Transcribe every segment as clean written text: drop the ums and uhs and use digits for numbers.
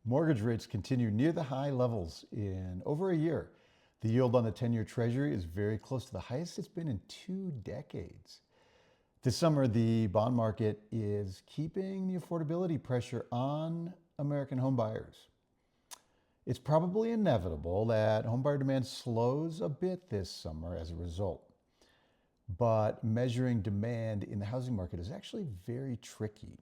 Mortgage rates continue near the high levels in over a year. The yield on the 10-year Treasury is very close to the highest it's been in 2 decades. This summer, the bond market is keeping the affordability pressure on American homebuyers. It's probably inevitable that homebuyer demand slows a bit this summer as a result. But measuring demand in the housing market is actually very tricky.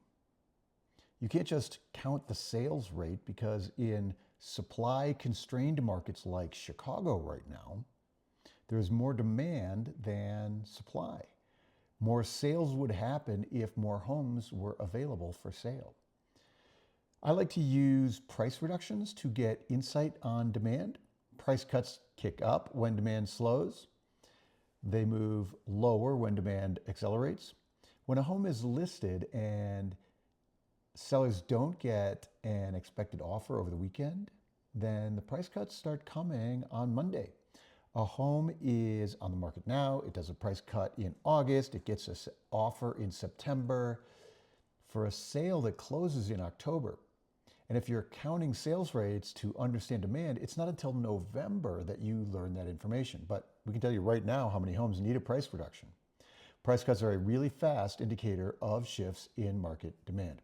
You can't just count the sales rate because in supply-constrained markets like Chicago right now, there's more demand than supply. More sales would happen if more homes were available for sale. I like to use price reductions to get insight on demand. Price cuts kick up when demand slows. They move lower when demand accelerates. When a home is listed and sellers don't get an expected offer over the weekend, then the price cuts start coming on Monday. A home is on the market now. It does a price cut in August. It gets an offer in September for a sale that closes in October. And if you're counting sales rates to understand demand, it's not until November that you learn that information. But we can tell you right now how many homes need a price reduction. Price cuts are a really fast indicator of shifts in market demand.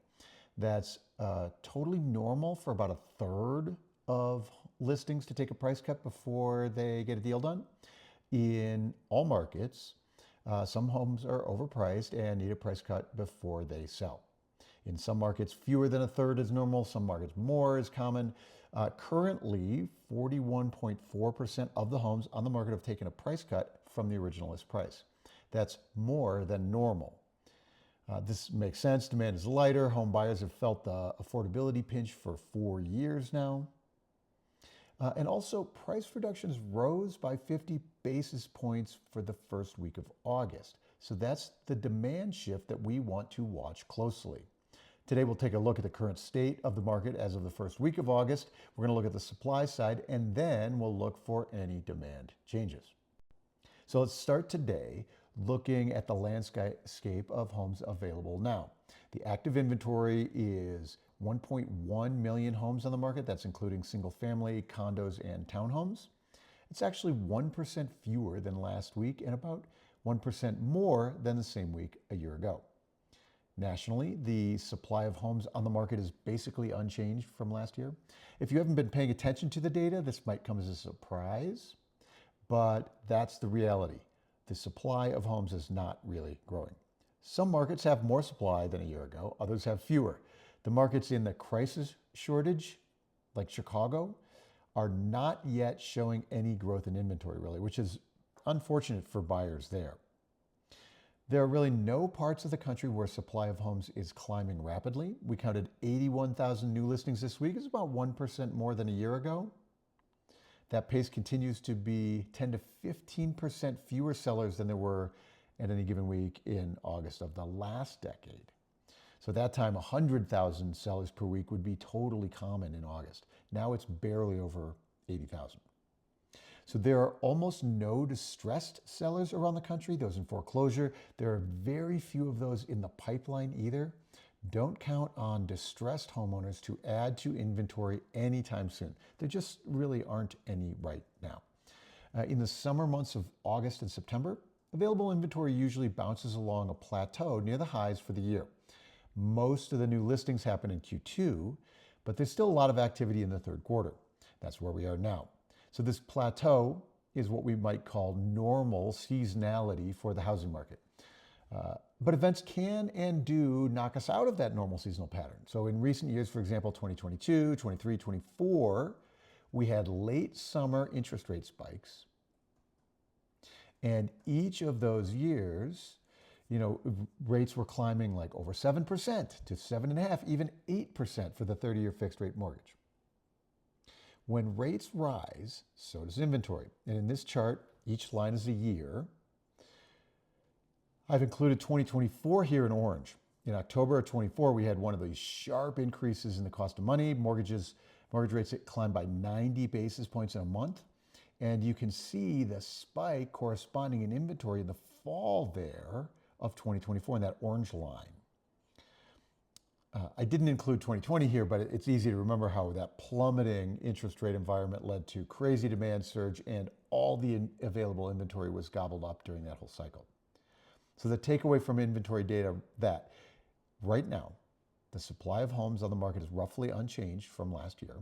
That's totally normal for about a third of listings to take a price cut before they get a deal done. In all markets, some homes are overpriced and need a price cut before they sell. In some markets, fewer than a third is normal. Some markets, more is common. Currently, 41.4% of the homes on the market have taken a price cut from the original list price. That's more than normal. This makes sense. Demand is lighter. Home buyers have felt the affordability pinch for 4 years now. And also, price reductions rose by 50 basis points for the first week of August. So that's the demand shift that we want to watch closely. Today, we'll take a look at the current state of the market as of the first week of August. We're going to look at the supply side, and then we'll look for any demand changes. So let's start today looking at the landscape of homes available now. The active inventory is 1.1 million homes on the market. That's including single family, condos, and townhomes. It's actually 1% fewer than last week and about 1% more than the same week a year ago. Nationally, the supply of homes on the market is basically unchanged from last year. If you haven't been paying attention to the data, this might come as a surprise, but that's the reality. The supply of homes is not really growing. Some markets have more supply than a year ago, others have fewer. The markets in the crisis shortage, like Chicago, are not yet showing any growth in inventory, really, which is unfortunate for buyers there. There are really no parts of the country where supply of homes is climbing rapidly. We counted 81,000 new listings this week. It's about 1% more than a year ago. That pace continues to be 10 to 15% fewer sellers than there were at any given week in August of the last decade. So at that time, 100,000 sellers per week would be totally common in August. Now it's barely over 80,000. So there are almost no distressed sellers around the country, those in foreclosure. There are very few of those in the pipeline either. Don't count on distressed homeowners to add to inventory anytime soon. There just really aren't any right now. In the summer months of August and September, available inventory usually bounces along a plateau near the highs for the year. Most of the new listings happen in Q2, but there's still a lot of activity in the third quarter. That's where we are now. So this plateau is what we might call normal seasonality for the housing market. But events can and do knock us out of that normal seasonal pattern. So in recent years, for example, 2022, 23, 24, we had late summer interest rate spikes. And each of those years, rates were climbing like over 7% to 7.5%, even 8% for the 30-year fixed rate mortgage. When rates rise, so does inventory. And in this chart, each line is a year. I've included 2024 here in orange. In October of 24, we had one of these sharp increases in the cost of money. Mortgage rates climbed by 90 basis points in a month. And you can see the spike corresponding in inventory in the fall there of 2024 in that orange line. I didn't include 2020 here, but it's easy to remember how that plummeting interest rate environment led to crazy demand surge and all the available inventory was gobbled up during that whole cycle. So the takeaway from inventory data that right now, the supply of homes on the market is roughly unchanged from last year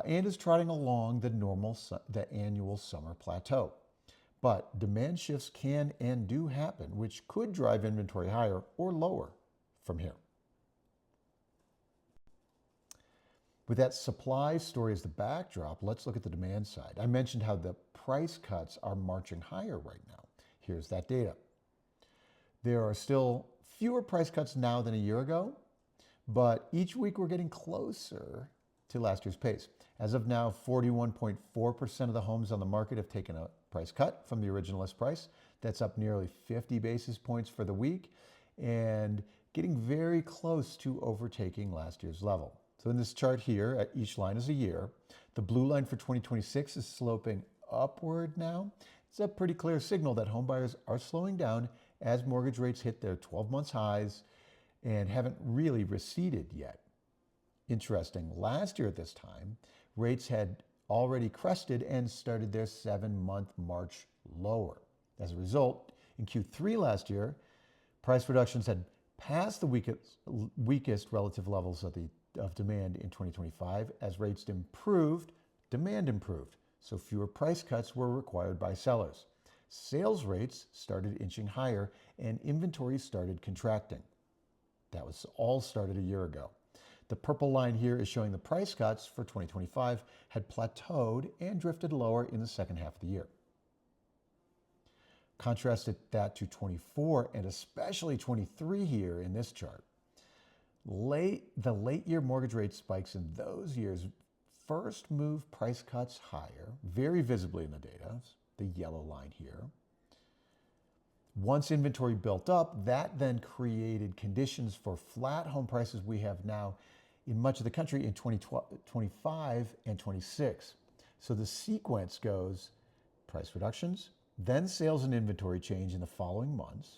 and is trotting along the annual summer plateau. But demand shifts can and do happen, which could drive inventory higher or lower from here. With that supply story as the backdrop, let's look at the demand side. I mentioned how the price cuts are marching higher right now. Here's that data. There are still fewer price cuts now than a year ago, but each week we're getting closer to last year's pace. As of now, 41.4% of the homes on the market have taken a price cut from the original list price. That's up nearly 50 basis points for the week and getting very close to overtaking last year's level. So in this chart here, each line is a year. The blue line for 2026 is sloping upward now. It's a pretty clear signal that home buyers are slowing down as mortgage rates hit their 12 months highs and haven't really receded yet. Interesting, last year at this time, rates had already crested and started their 7-month march lower. As a result, in Q3 last year, price reductions had passed the weakest relative levels of demand in 2025. As rates improved, demand improved, so fewer price cuts were required by sellers. Sales rates started inching higher and inventory started contracting. That was all started a year ago. The purple line here is showing the price cuts for 2025 had plateaued and drifted lower in the second half of the year. Contrasted that to 24 and especially 23 here in this chart. The late year mortgage rate spikes in those years first moved price cuts higher, very visibly in the data, the yellow line here. Once inventory built up, that then created conditions for flat home prices we have now in much of the country in 2025 and 26. So the sequence goes price reductions, then sales and inventory change in the following months.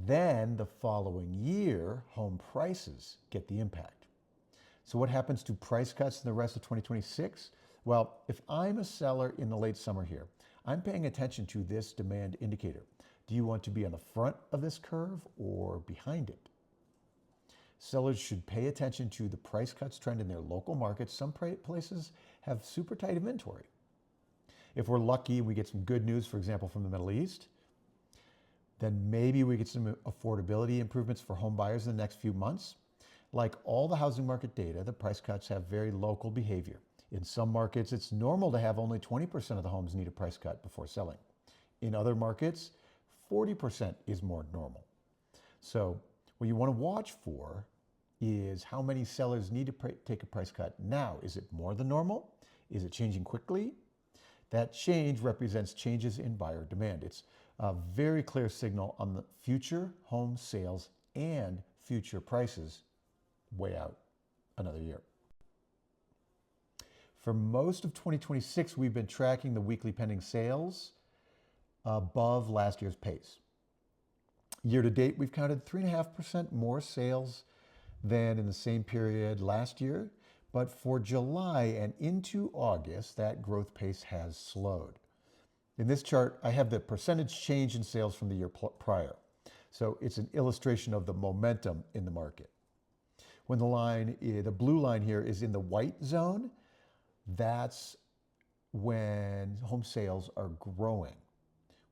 Then the following year, home prices get the impact. So what happens to price cuts in the rest of 2026? Well, if I'm a seller in the late summer here, I'm paying attention to this demand indicator. Do you want to be on the front of this curve or behind it? Sellers should pay attention to the price cuts trend in their local markets. Some places have super tight inventory. If we're lucky and we get some good news, for example, from the Middle East, then maybe we get some affordability improvements for home buyers in the next few months. Like all the housing market data, the price cuts have very local behavior. In some markets, it's normal to have only 20% of the homes need a price cut before selling. In other markets, 40% is more normal. So what you want to watch for is how many sellers need to take a price cut now. Is it more than normal? Is it changing quickly? That change represents changes in buyer demand. It's a very clear signal on the future home sales and future prices way out another year. For most of 2026, we've been tracking the weekly pending sales above last year's pace. Year to date, we've counted 3.5% more sales than in the same period last year, but for July and into August, that growth pace has slowed. In this chart, I have the percentage change in sales from the year prior. So it's an illustration of the momentum in the market. When the blue line here is in the white zone, that's when home sales are growing.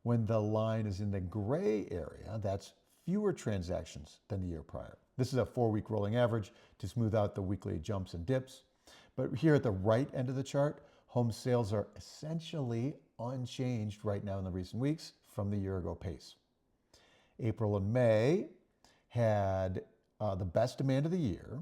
When the line is in the gray area, that's fewer transactions than the year prior. This is a 4-week rolling average to smooth out the weekly jumps and dips. But here at the right end of the chart, home sales are essentially unchanged right now in the recent weeks from the year ago pace. April and May had the best demand of the year.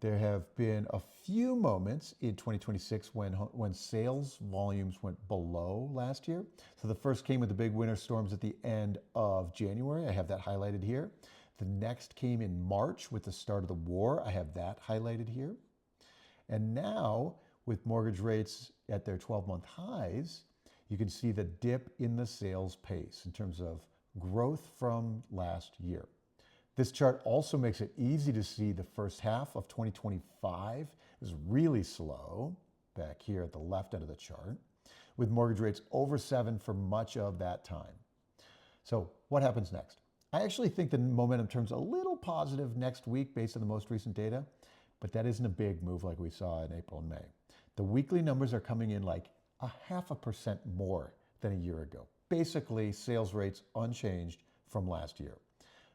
There have been a few moments in 2026 when sales volumes went below last year. So the first came with the big winter storms at the end of January. I have that highlighted here. The next came in March with the start of the war. I have that highlighted here. And now, with mortgage rates at their 12-month highs, you can see the dip in the sales pace in terms of growth from last year. This chart also makes it easy to see the first half of 2025 is really slow, back here at the left end of the chart, with mortgage rates over 7 for much of that time. So what happens next? I actually think the momentum turns a little positive next week based on the most recent data, but that isn't a big move like we saw in April and May. The weekly numbers are coming in like 0.5% more than a year ago. Basically, sales rates unchanged from last year.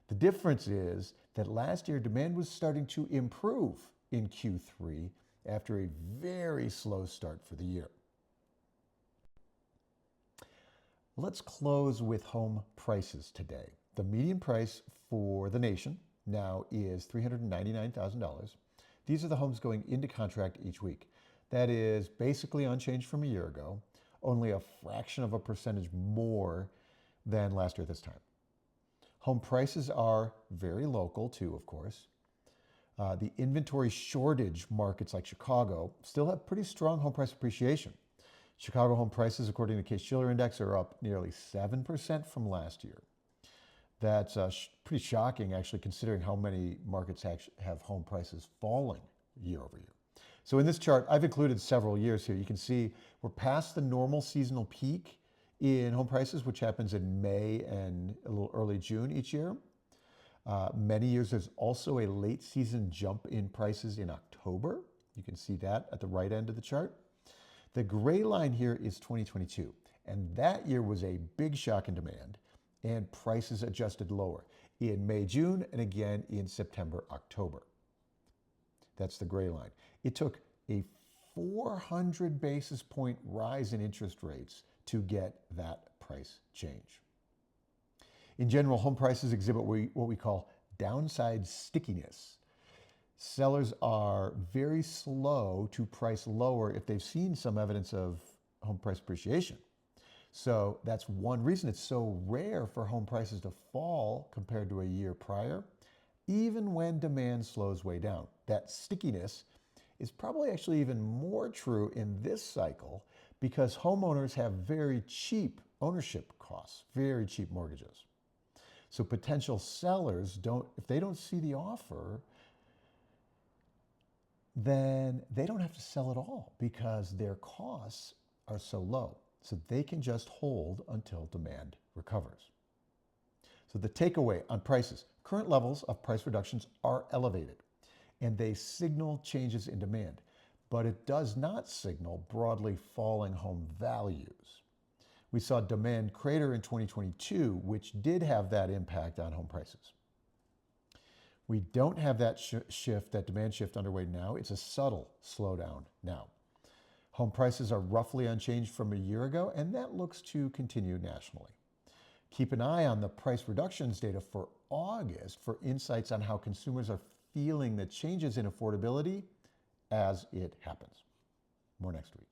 The difference is that last year demand was starting to improve in Q3 after a very slow start for the year. Let's close with home prices today. The median price for the nation now is $399,000. These are the homes going into contract each week. That is basically unchanged from a year ago, only a fraction of a percentage more than last year at this time. Home prices are very local too, of course. The inventory shortage markets like Chicago still have pretty strong home price appreciation. Chicago home prices, according to Case-Shiller Index, are up nearly 7% from last year. That's pretty shocking, actually, considering how many markets have home prices falling year over year. So in this chart, I've included several years here. You can see we're past the normal seasonal peak in home prices, which happens in May and a little early June each year. Many years, there's also a late season jump in prices in October. You can see that at the right end of the chart. The gray line here is 2022, and that year was a big shock in demand, and prices adjusted lower in May, June, and again in September, October. That's the gray line. It took a 400 basis point rise in interest rates to get that price change. In general, home prices exhibit what we call downside stickiness. Sellers are very slow to price lower if they've seen some evidence of home price appreciation. So that's one reason it's so rare for home prices to fall compared to a year prior, even when demand slows way down. That stickiness is probably actually even more true in this cycle because homeowners have very cheap ownership costs, very cheap mortgages. So potential sellers if they don't see the offer, then they don't have to sell at all because their costs are so low. So they can just hold until demand recovers. So the takeaway on prices, current levels of price reductions are elevated and they signal changes in demand, but it does not signal broadly falling home values. We saw demand crater in 2022, which did have that impact on home prices. We don't have that that demand shift underway now. It's a subtle slowdown now. Home prices are roughly unchanged from a year ago, and that looks to continue nationally. Keep an eye on the price reductions data for August for insights on how consumers are feeling the changes in affordability as it happens. More next week.